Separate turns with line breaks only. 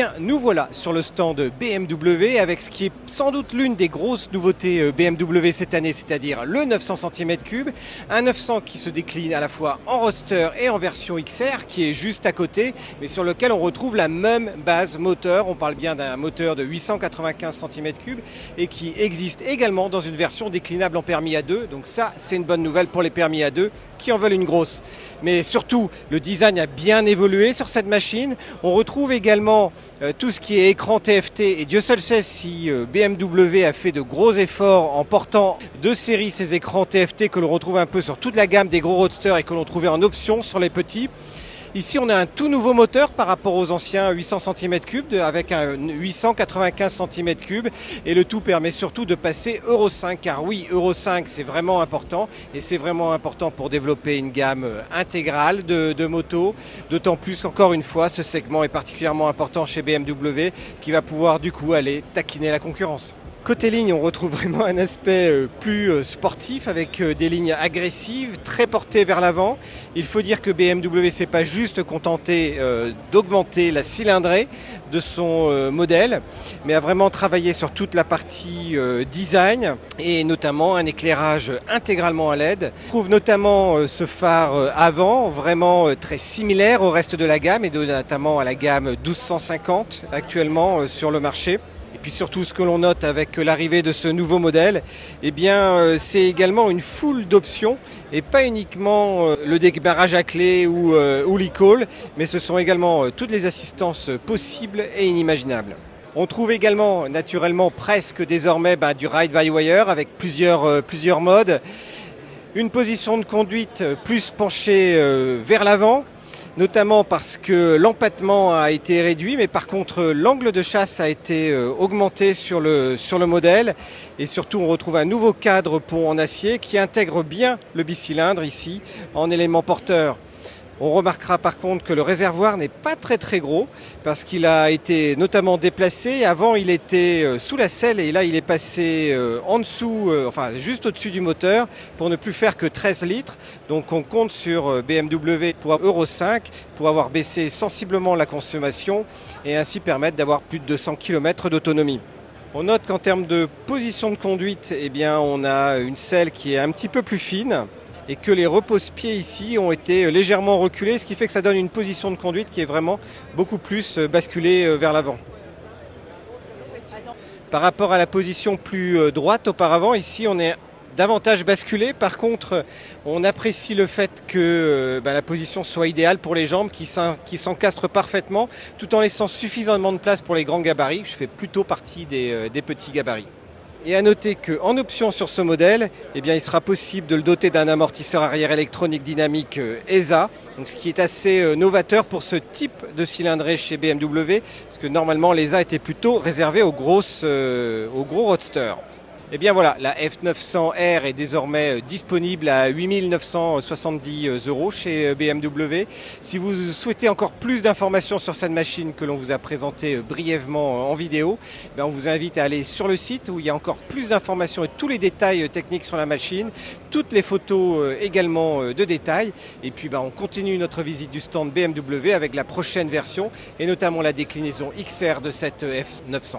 bien, nous voilà sur le stand BMW avec ce qui est sans doute l'une des grosses nouveautés BMW cette année, c'est-à-dire le 900 cm3, un 900 qui se décline à la fois en roadster et en version XR, qui est juste à côté, mais sur lequel on retrouve la même base moteur. On parle bien d'un moteur de 895 cm3 et qui existe également dans une version déclinable en permis A2. Donc ça, c'est une bonne nouvelle pour les permis A2 qui en veulent une grosse. Mais surtout, le design a bien évolué sur cette machine. On retrouve également tout ce qui est écran TFT, et Dieu seul sait si BMW a fait de gros efforts en portant de série ces écrans TFT que l'on retrouve un peu sur toute la gamme des gros roadsters et que l'on trouvait en option sur les petits. Ici, on a un tout nouveau moteur par rapport aux anciens 800 cm3 avec un 895 cm3 et le tout permet surtout de passer Euro 5, car oui, Euro 5 c'est vraiment important et c'est vraiment important pour développer une gamme intégrale de motos, d'autant plus qu'encore une fois ce segment est particulièrement important chez BMW qui va pouvoir du coup aller taquiner la concurrence. Côté ligne, on retrouve vraiment un aspect plus sportif avec des lignes agressives, très portées vers l'avant. Il faut dire que BMW s'est pas juste contenté d'augmenter la cylindrée de son modèle, mais a vraiment travaillé sur toute la partie design et notamment un éclairage intégralement à LED. On trouve notamment ce phare avant, vraiment très similaire au reste de la gamme et notamment à la gamme 1250 actuellement sur le marché. Et puis surtout, ce que l'on note avec l'arrivée de ce nouveau modèle, eh bien, c'est également une foule d'options et pas uniquement le démarrage à clé ou l'e-call, mais ce sont également toutes les assistances possibles et inimaginables. On trouve également naturellement presque désormais du ride-by-wire avec plusieurs modes, une position de conduite plus penchée vers l'avant, notamment parce que l'empattement a été réduit, mais par contre l'angle de chasse a été augmenté sur le modèle et surtout on retrouve un nouveau cadre pont en acier qui intègre bien le bicylindre ici en élément porteur. On remarquera par contre que le réservoir n'est pas très gros parce qu'il a été notamment déplacé. Avant il était sous la selle et là il est passé en dessous, enfin juste au-dessus du moteur pour ne plus faire que 13 litres. Donc on compte sur BMW pour Euro 5 pour avoir baissé sensiblement la consommation et ainsi permettre d'avoir plus de 200 km d'autonomie. On note qu'en termes de position de conduite, eh bien, on a une selle qui est un petit peu plus fine et que les repose-pieds ici ont été légèrement reculés, ce qui fait que ça donne une position de conduite qui est vraiment beaucoup plus basculée vers l'avant. Par rapport à la position plus droite auparavant, ici on est davantage basculé. Par contre, on apprécie le fait que la position soit idéale pour les jambes qui s'encastrent parfaitement tout en laissant suffisamment de place pour les grands gabarits. Je fais plutôt partie des petits gabarits. Et à noter qu'en option sur ce modèle, eh bien, il sera possible de le doter d'un amortisseur arrière électronique dynamique ESA, donc ce qui est assez novateur pour ce type de cylindrée chez BMW, parce que normalement l'ESA était plutôt réservé aux gros roadsters. Et bien voilà, la F900R est désormais disponible à 8 970 € chez BMW. Si vous souhaitez encore plus d'informations sur cette machine que l'on vous a présentée brièvement en vidéo, on vous invite à aller sur le site où il y a encore plus d'informations et tous les détails techniques sur la machine, toutes les photos également de détails. Et puis on continue notre visite du stand BMW avec la prochaine version et notamment la déclinaison XR de cette F900.